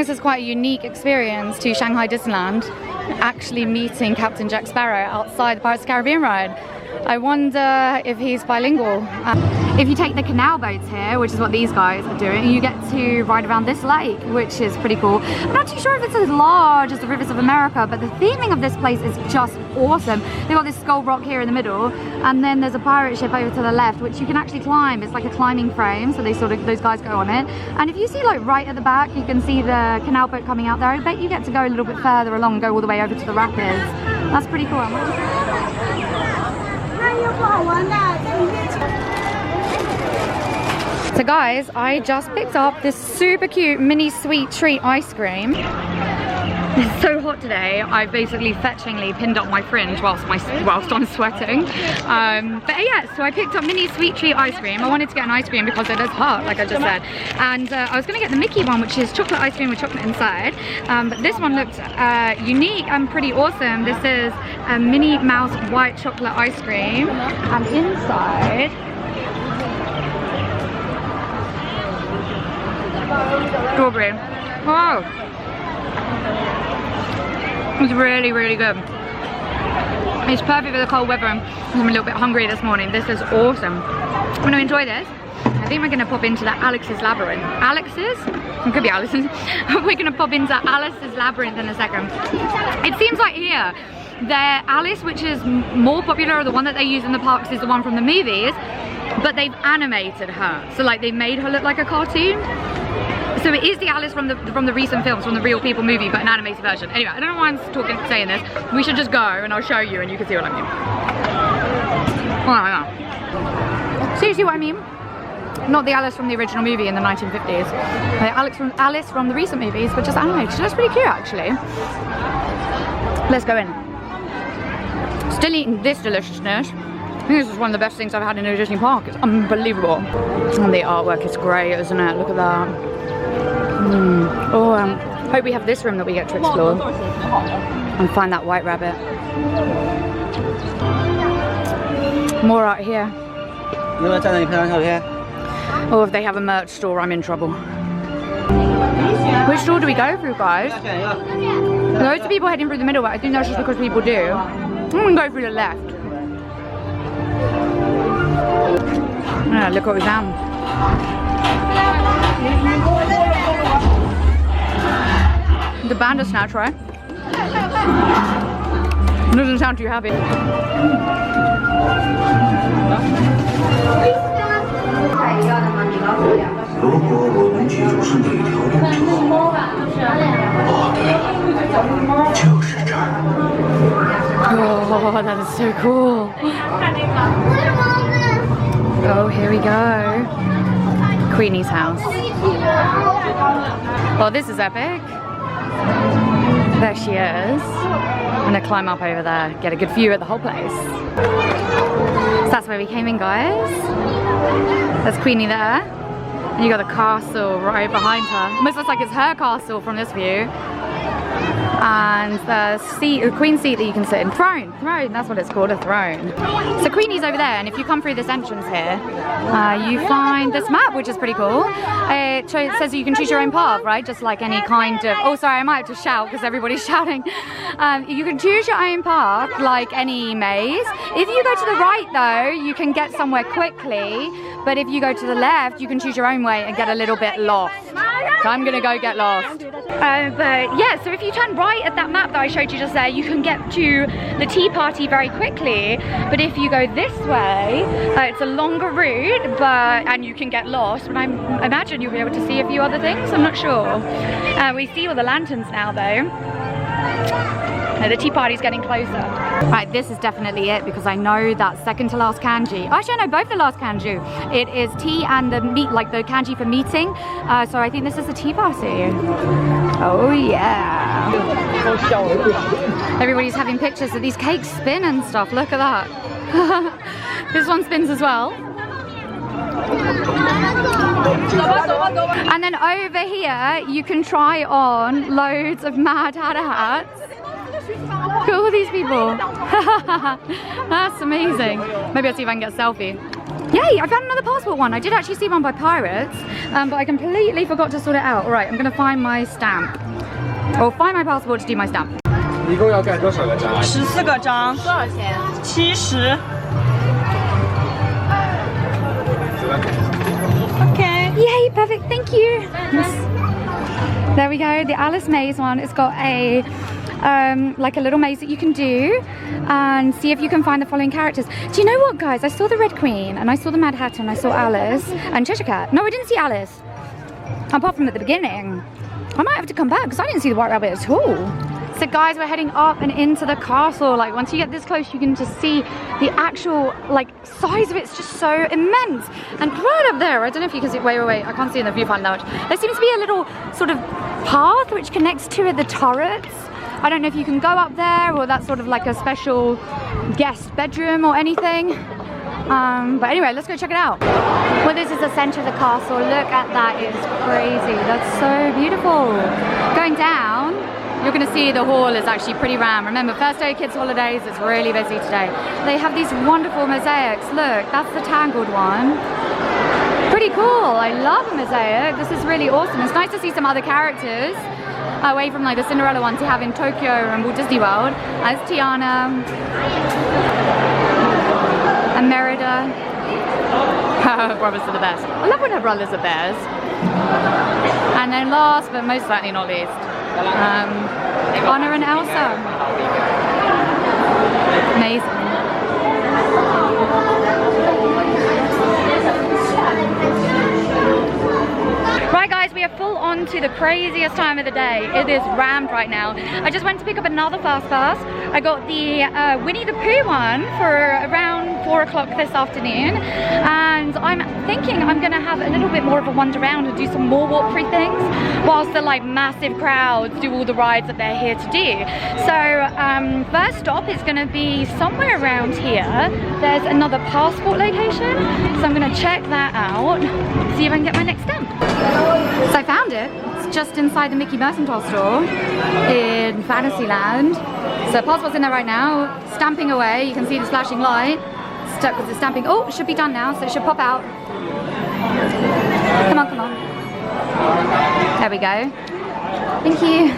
This is quite a unique experience to Shanghai Disneyland, actually meeting Captain Jack Sparrow outside the Pirates of the Caribbean ride. I wonder if he's bilingual. If you take the canal boats here, which is what these guys are doing, you get to ride around this lake, which is pretty cool. I'm not too sure if it's as large as the Rivers of America, but the theming of this place is just awesome. They've got this skull rock here in the middle, and then there's a pirate ship over to the left, which you can actually climb. It's like a climbing frame, so those guys go on it. And if you see like right at the back, you can see the canal boat coming out there. I bet you get to go a little bit further along and go all the way over to the rapids. That's pretty cool. So guys, I just picked up this super cute mini sweet treat ice cream. It's so hot today, I basically fetchingly pinned up my fringe whilst I'm sweating. But yeah, so I picked up mini sweet treat ice cream. I wanted to get an ice cream because it is hot, like I just said. And I was gonna get the Mickey one, which is chocolate ice cream with chocolate inside. But this one looked unique and pretty awesome. This is a Minnie Mouse white chocolate ice cream. And inside, strawberry. Wow. It's really, really good. It's perfect for the cold weather. I'm a little bit hungry this morning. This is awesome. I'm gonna enjoy this. I think we're gonna pop into the Alex's Labyrinth. Alex's? It could be Alice's. We're gonna pop into Alice's Labyrinth in a second. It seems like here, their Alice, which is more popular, or the one that they use in the parks, is the one from the movies, but they've animated her. So like they made her look like a cartoon. So it is the Alice from the recent films, from the Real People movie, but an animated version. Anyway, I don't know why I'm saying this. We should just go and I'll show you and you can see what I mean. Oh, so you see what I mean? Not the Alice from the original movie in the 1950s. The Alice from the recent movies, but just animated. So that's pretty cute actually. Let's go in. Still eating this deliciousness. I think this is one of the best things I've had in a Disney park. It's unbelievable. And the artwork is great, isn't it? Look at that. Oh, hope we have this room that we get to explore and find that white rabbit. More out here. Oh, if they have a merch store, I'm in trouble. Which store do we go through, guys? Loads of people heading through the middle, but I think that's just because people do. I'm gonna go through the left. Oh, look what we found. The Bandersnatch, right? Doesn't sound too happy. Oh, that is so cool. Oh, here we go. Queenie's house. Well, this is epic. There she is. I'm gonna climb up over there, get a good view of the whole place. So that's where we came in, guys. There's Queenie there. And you got the castle right behind her. Almost looks like it's her castle from this view. And the seat, the queen seat that you can sit in. Throne, that's what it's called, a throne. So Queenie's over there, and if you come through this entrance here, you find this map, which is pretty cool. It says you can choose your own path, right? Just like any kind of, oh sorry, I might have to shout because everybody's shouting. You can choose your own path, like any maze. If you go to the right though, you can get somewhere quickly, but if you go to the left, you can choose your own way and get a little bit lost. So I'm gonna go get lost. But yeah, so if you turn right at that map that I showed you just there, you can get to the tea party very quickly. But if you go this way, it's a longer route, and you can get lost. But I imagine you'll be able to see a few other things. I'm not sure. We see all the lanterns now though. The tea party's getting closer. Right, this is definitely it because I know that second to last kanji. Actually, I know both the last kanji. It is tea and the meat, like the kanji for meeting. So I think this is a tea party. Oh yeah. Everybody's having pictures of these cakes spin and stuff. Look at that. This one spins as well. And then over here, you can try on loads of Mad Hatter hats. Look at all these people. That's amazing. Maybe I'll see if I can get a selfie. Yay, I found another passport one. I did actually see one by Pirates, but I completely forgot to sort it out. All right, I'm gonna find my stamp. Or find my passport to do my stamp. 一共要盖多少个章啊14个章，多少钱？70。Okay. Yay, perfect, thank you. Yes. There we go, the Alice Maze one. It's got a like a little maze that you can do and see if you can find the following characters. Do you know what, guys? I saw the Red Queen and I saw the Mad Hatter and I saw Alice and Cheshire Cat. No, I didn't see Alice, apart from at the beginning. I might have to come back because I didn't see the White Rabbit at all. So guys, we're heading up and into the castle. Like once you get this close, you can just see the actual like size of it. It's just so immense. And right up there, I don't know if you can see, wait, I can't see in the viewfinder now. There seems to be a little sort of path which connects to the turrets. I don't know if you can go up there or that's sort of like a special guest bedroom or anything. But anyway, let's go check it out. Well, this is the center of the castle. Look at that, it's crazy. That's so beautiful. Going down, you're gonna see the hall is actually pretty rammed. Remember, first day of kids' holidays, it's really busy today. They have these wonderful mosaics. Look, that's the Tangled one. Pretty cool, I love a mosaic. This is really awesome. It's nice to see some other characters away from like the Cinderella ones you have in Tokyo and Walt Disney World. As Tiana and Merida. Her brothers are the best. I love when her brothers are bears. And then last but most certainly not least, Anna and Elsa. Amazing. Right guys, we are full on to the craziest time of the day. It is rammed right now. I just went to pick up another fast pass. I got the Winnie the Pooh one for around 4 o'clock this afternoon. And I'm thinking I'm gonna have a little bit more of a wander around and do some more walk-through things whilst the like massive crowds do all the rides that they're here to do. So first stop is gonna be somewhere around here. There's another passport location. So I'm gonna check that out, see if I can get my next stamp. So I found it. It's just inside the Mickey Mercantile store in Fantasyland. So passport's in there right now, stamping away. You can see the flashing light. Stuck with the stamping. Oh, it should be done now, so it should pop out. Come on, come on. There we go. Thank you.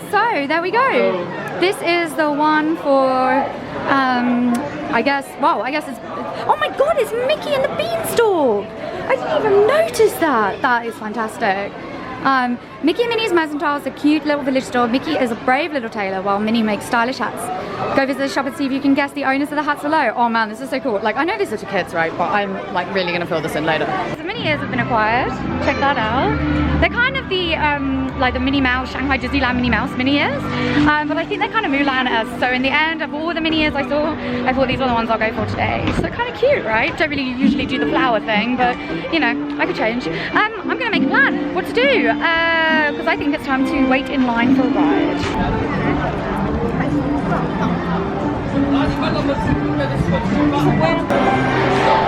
So there we go. This is the one for I guess it's, oh my god, it's Mickey and the Beanstalk. I didn't even notice that. That is fantastic. Mickey and Minnie's Mercantile is a cute little village store. Mickey is a brave little tailor while Minnie makes stylish hats. Go visit the shop and see if you can guess the owners of the hats below. Oh man, this is so cool. Like, I know these are to kids, right? But I'm like really gonna fill this in later. So many ears have been acquired. Check that out. They're kind of the like the Minnie Mouse, Shanghai Disneyland Minnie Mouse mini ears. But I think they're kind of Mulan-esque. So in the end of all the mini ears I saw, I thought these are the ones I'll go for today. So kind of cute, right? Don't really usually do the flower thing, but you know, I could change. I'm gonna make a plan what to do. Because I think it's time to wait in line for a ride.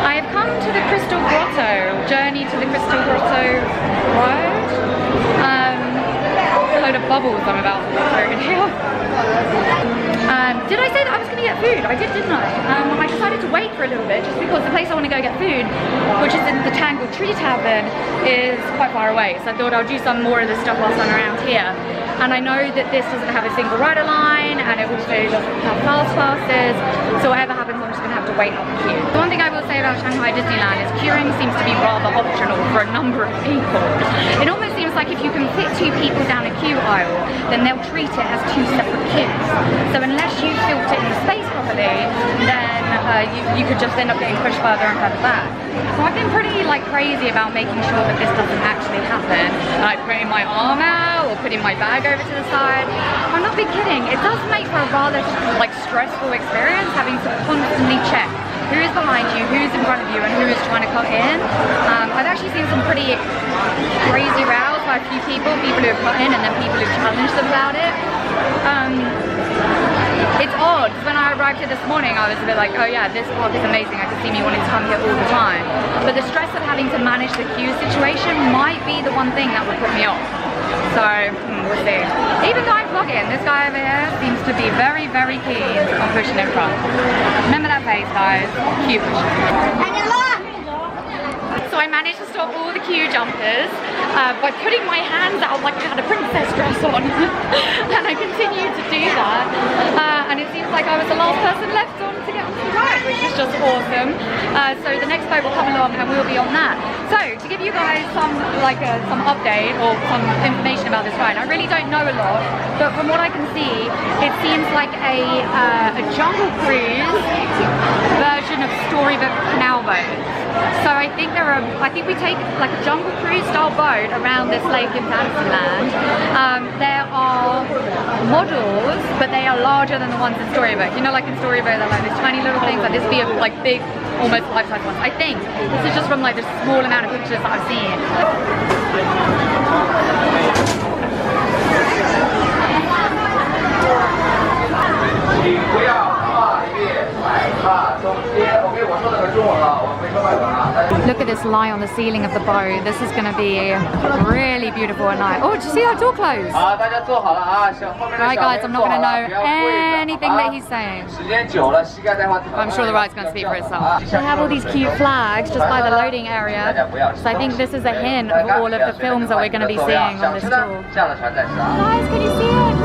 I have come to the Crystal Grotto, journey to the Crystal Grotto ride. A load of bubbles I'm about to throw in here. Did I say that I was going to get food? I did, didn't I? I decided to wait for a little bit just because the place I want to go get food, which is in the Tangled Tavern, is quite far away. So I thought I'll do some more of this stuff whilst I'm around here. And I know that this doesn't have a single rider line and it also doesn't have fast passes. So whatever happens, I'm just going to have to wait on the queue. The one thing I will say about Shanghai Disneyland is queuing seems to be rather optional for a number of people. It almost seems like if you can fit 2 people down a queue aisle, then they'll treat it as 2 separate queues. So unless you filter in the space properly, then you could just end up getting pushed further and further back. So I've been pretty like crazy about making sure that this doesn't actually happen. Like putting my arm out or putting my bag over to the side. I'm not been kidding. It does make for a rather like stressful experience having to constantly check who is behind you, who's in front of you, and who is trying to cut in. I've actually seen some pretty crazy rows by a few people who have cut in and then people who've challenged them about it. It's odd, because when I arrived here this morning I was a bit like, oh yeah, this park is amazing, I could see me wanting to come here all the time. But the stress of having to manage the queue situation might be the one thing that would put me off. So, we'll see. Even though I'm vlogging, this guy over here seems to be very, very keen on pushing in front. Remember that face, guys. Cue pushing. So I managed to stop all the queue jumpers by putting my hands out like I had a princess dress on. And I continued to do that. And it seems like I was the last person left on to get onto the ride, which is just awesome. So the next boat will come along and we'll be on that. So to give you guys some update or some information about this ride, I really don't know a lot, but from what I can see, it seems like a Jungle Cruise version of Storybook canal boats. So I think we take like a Jungle Cruise style boat around this lake in Disneyland. There are models, but they are larger than the ones in Storybook. You know, like in Storybook, they're like these tiny little things, like this be like big, almost life-size ones. I think this is just from like the small amount of pictures that I've seen. Look at this light on the ceiling of the boat. This is going to be really beautiful at night. Oh, did you see that door close? Right, guys, I'm not going to know anything that he's saying. I'm sure the ride's going to speak for itself. They have all these cute flags just by the loading area. So I think this is a hint of all of the films that we're going to be seeing on this tour. Guys, can you see it?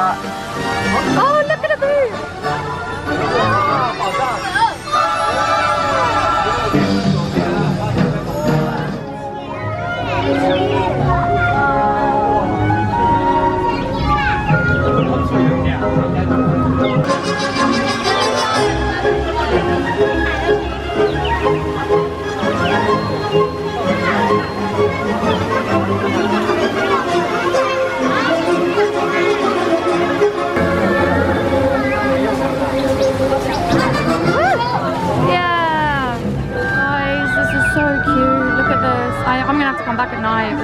No! Oh, look at the booth! I'm gonna have to come back at night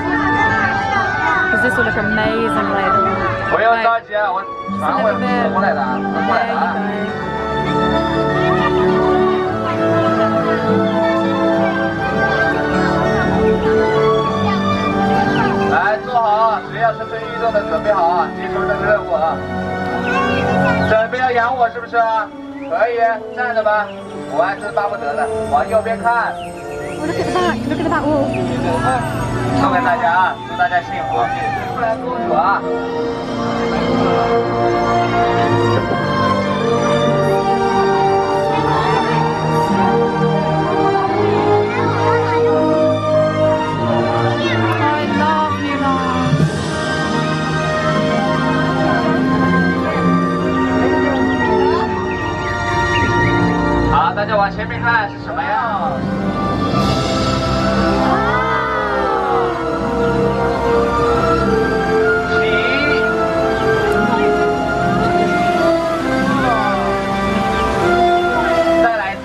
because this will look amazing later. Right. Oh, look at the back! Look at the back wall. 送给大家，祝大家幸福，出来多久啊？好，大家往前面看是什么呀？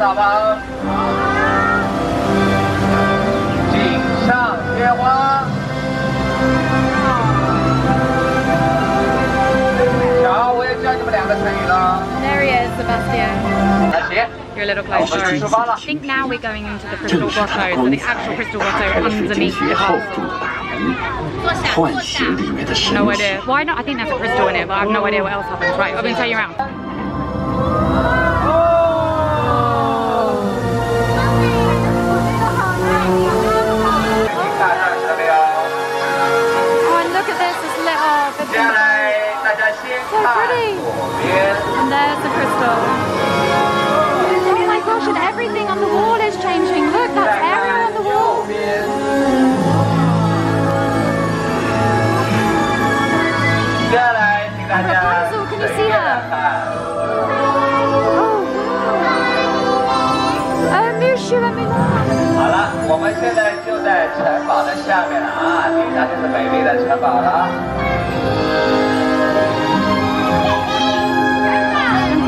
好吧，锦上添花。瞧，我也教你们2个成语了。There he is, Sebastian. 那行， You're a little closer. I think now we're going into the crystal grotto, so the actual crystal grotto underneath the castle. No idea. Why not? I think there's a crystal in it, but I have no idea what else happens. Right, I'm going to take you around. So pretty! And there's the crystal. Oh my gosh, and everything on the wall is changing. Look, that's Ariel on the wall. Rapunzel, can you see her? Oh wow! Mushu and Milan. 好了，我们现在就在城堡的下面了啊，底下就是美丽的城堡了。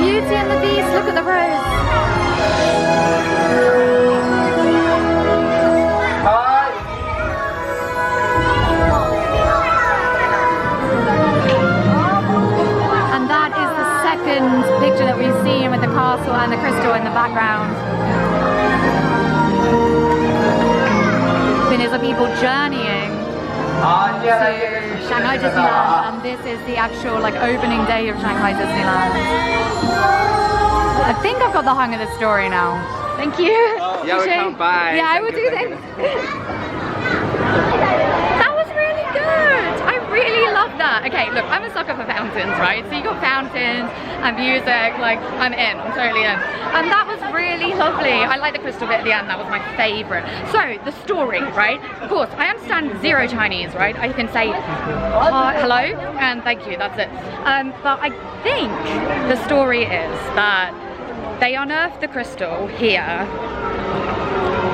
Beauty and the Beast, look at the rose. And that is the second picture that we've seen with the castle and the crystal in the background. These are people journeying to Shanghai Disneyland, and this is the actual like opening day of Shanghai Disneyland. I think I've got the hang of the story now. Thank you. Yeah, welcome. Bye. Yeah, I will do this. That was really good. I really love that. Okay, look, I'm a sucker for fountains, right? So you got fountains and music, like I'm in, I'm totally in. And that was really lovely. I like the crystal bit at the end, that was my favorite. So, the story, right? Of course, I understand zero Chinese, right? I can say hello and thank you, that's it. But I think the story is that they unearthed the crystal here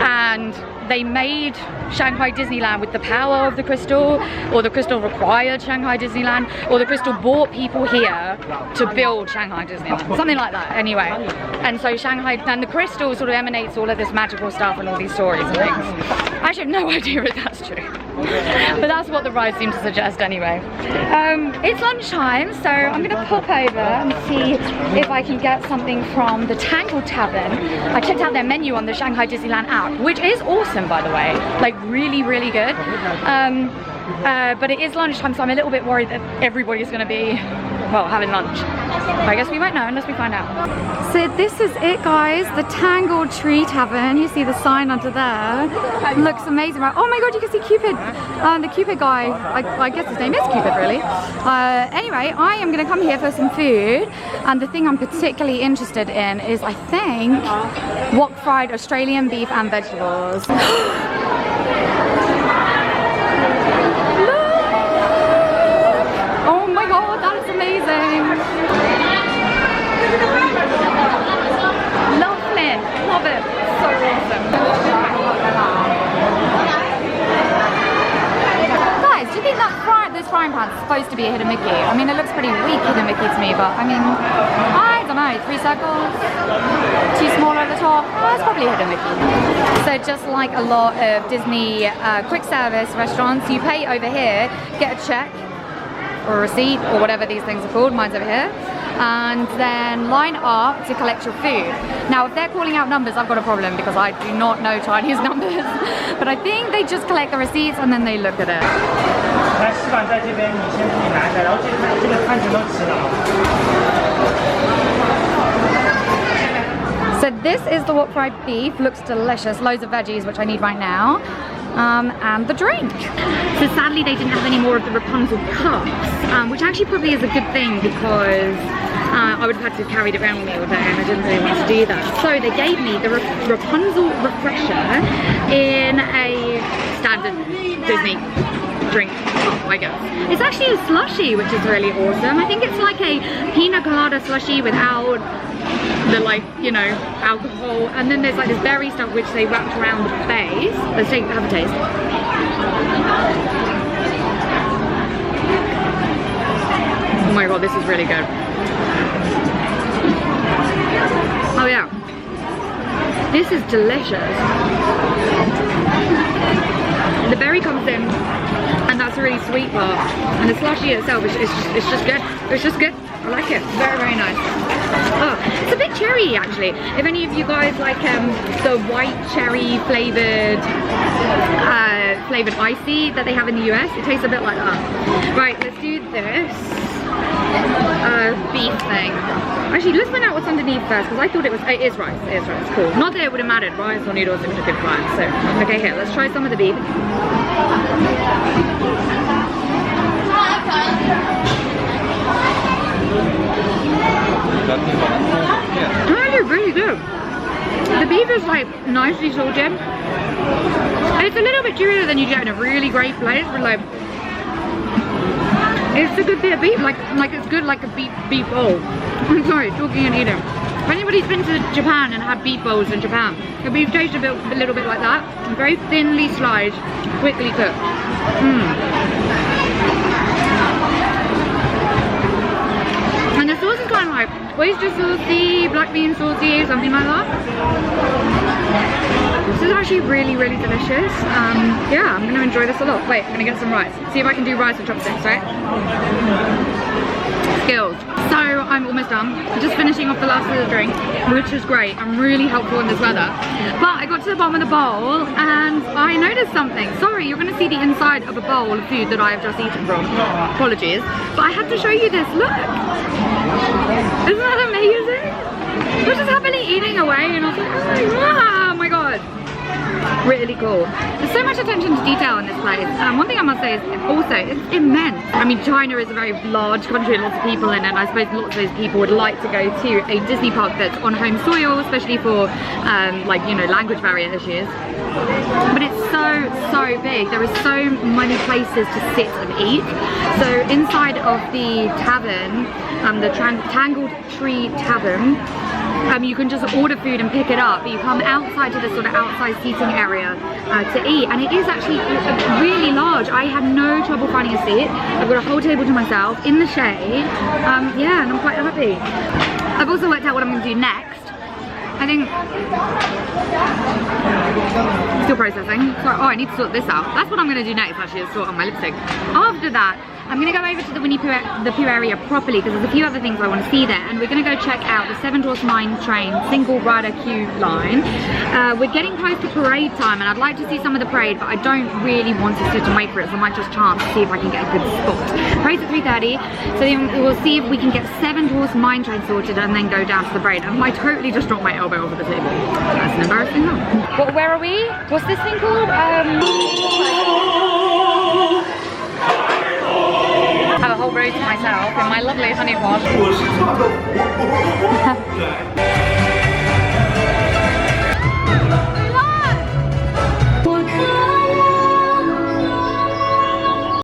and they made Shanghai Disneyland with the power of the crystal, or the crystal required Shanghai Disneyland, or the crystal brought people here to build Shanghai Disneyland. Something like that, anyway. And so Shanghai, and the crystal sort of emanates all of this magical stuff and all these stories and things. I actually have no idea if that's true. But that's what the ride seemed to suggest anyway. It's lunchtime, so I'm gonna pop over and see if I can get something from the Tangled Tavern. I checked out their menu on the Shanghai Disneyland app, which is awesome, by the way. Like really, really good. But it is lunchtime, so I'm a little bit worried that everybody's gonna be, well, having lunch. I guess we won't know unless we find out. So this is it, guys, the Tangled Tree Tavern. You see the sign under there. Looks amazing, right? Oh my god, you can see Cupid. The Cupid guy, I guess his name is Cupid, really. Anyway, I am gonna come here for some food, and the thing I'm particularly interested in is, I think, wok fried Australian beef and vegetables. Oh my god, that is amazing. Lovely, love it, so awesome. Guys, do you think that this frying pan is supposed to be a Hidden Mickey? I mean, it looks pretty weak Hidden Mickey to me, but I mean, I don't know, 3 circles, too small at the top. Oh, it's probably a Hidden Mickey. So just like a lot of Disney quick service restaurants, you pay over here, get a check or a receipt or whatever these things are called, mine's over here, and then line up to collect your food. Now if they're calling out numbers, I've got a problem because I do not know Chinese numbers, but I think they just collect the receipts and then they look at it. So this is the wok fried beef, looks delicious, loads of veggies which I need right now. And the drink. So sadly they didn't have any more of the Rapunzel cups, which actually probably is a good thing because I would have had to carry it around with me all day and I didn't really want to do that. So they gave me the Rapunzel refresher in a standard Disney drink cup, I guess. It's actually a slushie, which is really awesome. I think it's like a pina colada slushie without the, like, you know, alcohol, and then there's like this berry stuff which they wrapped around the base. Let's have a taste. Oh my god, this is really good. Oh yeah, this is delicious. The berry comes in, and that's a really sweet part, and the slushie itself is it's just good. It's just good. I like it. Very, very nice. Oh, it's a bit chewy tasty actually. If any of you guys like the white cherry flavored icy that they have in the US, it tastes a bit like that. Right, let's do this beef thing. Actually, let's find out what's underneath first, because I thought it is rice. It is rice, cool. Not that it would have mattered, rice or noodles, it would have been fine. So, okay, here, let's try some of the beef. Actually really good. The beef is like nicely salted. It's a little bit chewier than you get in a really great place, but like it's a good bit of beef. Like it's good like a beef bowl. I'm sorry, talking and eating. If anybody's been to Japan and had beef bowls in Japan, the beef tastes a little bit like that. Very thinly sliced, quickly cooked. And the sauce is kind of like oyster saucy, black bean saucy, something like that. This is actually really, really delicious. Yeah, I'm gonna enjoy this a lot. Wait, I'm gonna get some rice. See if I can do rice with chopsticks, right? Skills. So I'm almost done. Just finishing off the last of the drink, which is great. I'm really helpful in this weather. But I got to the bottom of the bowl and I noticed something. Sorry, you're gonna see the inside of a bowl of food that I have just eaten from. Apologies. But I had to show you this. Look. Isn't that amazing? We're just happily eating away and I was like, oh my god. Really cool. There's so much attention to detail in this place. One thing I must say is also, it's immense. I mean, China is a very large country, lots of people in it, and I suppose lots of those people would like to go to a Disney park that's on home soil, especially for like, you know, language barrier issues. But it's so big. There are so many places to sit and eat. So inside of the Tavern, the Tangled Tree Tavern, you can just order food and pick it up, but you come outside to this sort of outside seating area to eat, and it is actually really large. I had no trouble finding a seat. I've got a whole table to myself in the shade. Yeah, and I'm quite happy. I've also worked out what I'm going to do next. I think, still processing. So, oh, I need to sort this out. That's what I'm going to do next, actually, is sort on my lipstick. After that, I'm going to go over to the Winnie the Pooh area properly, because there's a few other things I want to see there, and we're going to go check out the 7 Dwarfs Mine Train single rider queue line. We're getting close to parade time, and I'd like to see some of the parade, but I don't really want to sit and wait for it, so I might just chance to see if I can get a good spot. Parade's at 3:30, so then we'll see if we can get 7 Dwarfs Mine Train sorted and then go down to the parade. And I totally just dropped my elbow over the table. That's an embarrassing thing. Where are we? What's this thing called? I have a whole road to myself in my lovely honey pot.